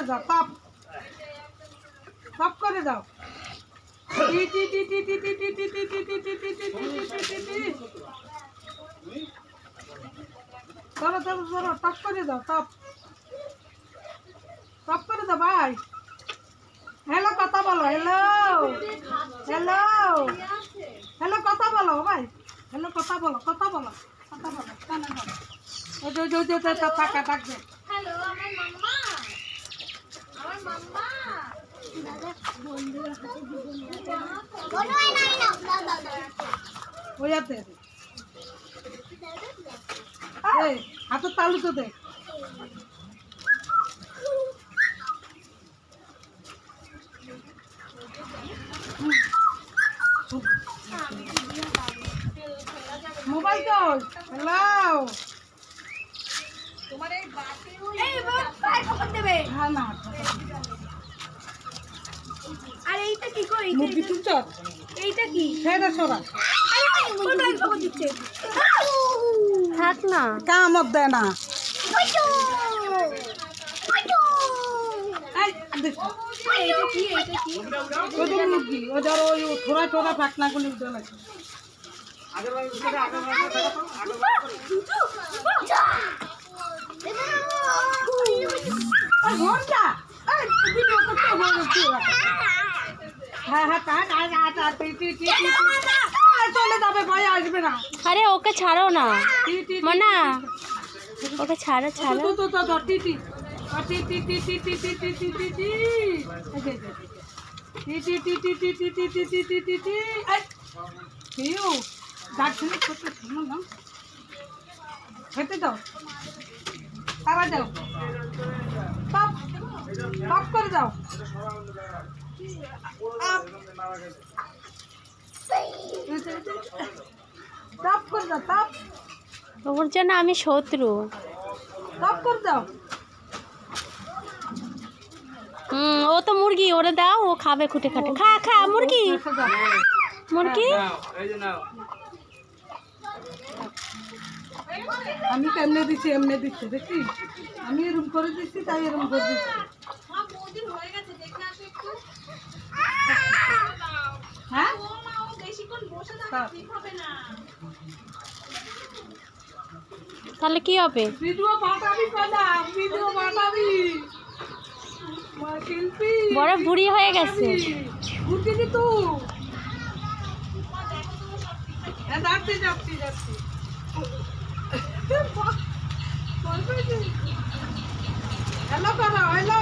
যাও, top top করে যাও। ধরো ধরো ধরো, টপ করে যাও, টপ টপ করে দাও ভাই। হ্যালো কথা বলো, হ্যালো হ্যালো হ্যালো কথা বলো ভাই, হ্যালো কথা বলো, কথা বলো, কথা বলো, কানে বলো। ওই যে টাকা ডাকবে। হ্যালো আমার মাম্মা, আমার মাম্মা দাদা বন্ধুর হাতে জীবন বলো নাই না দাদা ওই হাতে এই হাতের তালু তো দে। মোবাইল তো হ্যালো তোমার এই বাতি এই পায়ে খবর দেবে। হ্যাঁ না আর এইটা কি কই? মুরগি তুলছ এইটা কি? সেটা সরা ওই পায়ে খবর দিচ্ছে। থাক না, কামত দেয় না। এই দেখো এইটা কি? এইটা কি? ওদের মুরগি ওদের ওই থোড়া থোড়া পাকনাগুলি উঠে লাগে। ঘন্টা হ্যাঁ হ্যাঁ চলে যাবে, ভয় আসবে না। আরে ওকে ছাড়ো না মানা, ওকে ছাড়ো ছাড়ো। খেতে দাও, তারা যাও, টপ টপ করে যাও। টপ করে যাও, টপ ওর জন্য আমি শত্রু। টপ করে যাও। ও তো মুরগি, ওরে দাও, ও খাবে খুঁটে খাটে। খা খা মুরগি, মুরগি। আমি তো এমনি দিচ্ছি, এমনি দিচ্ছি দেখি, আমি এরম করে দিচ্ছি, তাই এরম করে দিচ্ছি। হ্যাঁ তাহলে কি হবে? ভিডিও বানাবি কদা, ভিডিও বানাবি মা শিল্পী বড় বুড়ি হয়ে গেছে। উঠে দি তো যাচ্ছি যাচ্ছি যাচ্ছি। হ্যালো করো, হ্যালো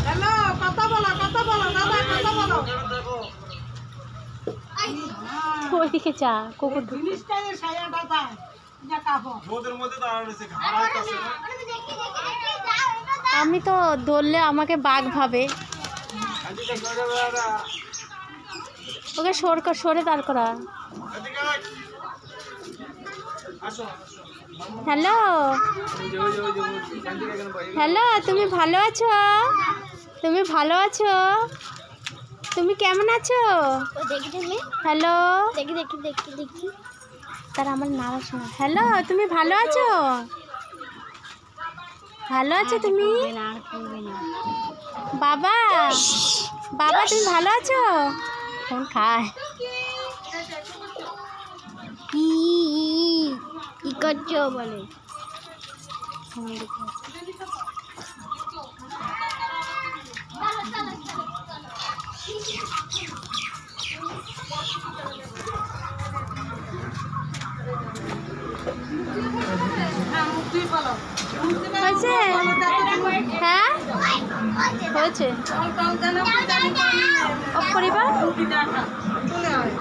হ্যালো কথা বলো, কথা বলো দাদা, কথা বলো। ওইদিকে যা, কুকুর। জিনিসটা সায়া দাদা যা কাবো রোদের মধ্যে দাঁড়ানো রয়েছে, ঘাড় হইতাছে না। আমি তো ধরলে আমাকে বাঘ ভাবে। এদিকে সরে বেড়া, ওকে সরে দাঁড় করা। এদিকে আয়। আসো হ্যালো হ্যালো, তুমি ভালো আছো? তুমি ভালো আছো? তুমি কেমন আছো? দেখি তুমি হ্যালো, দেখি দেখি দেখি দেখি তার আমার নাম শোনা। হ্যালো, তুমি ভালো আছো? ভালো আছো তুমি? বাবা বাবা তুমি ভালো আছো? ফোন খায়। কি করছো বলে? হয়েছে? হ্যাঁ হয়েছে। অফ করিবা? চলে আয়।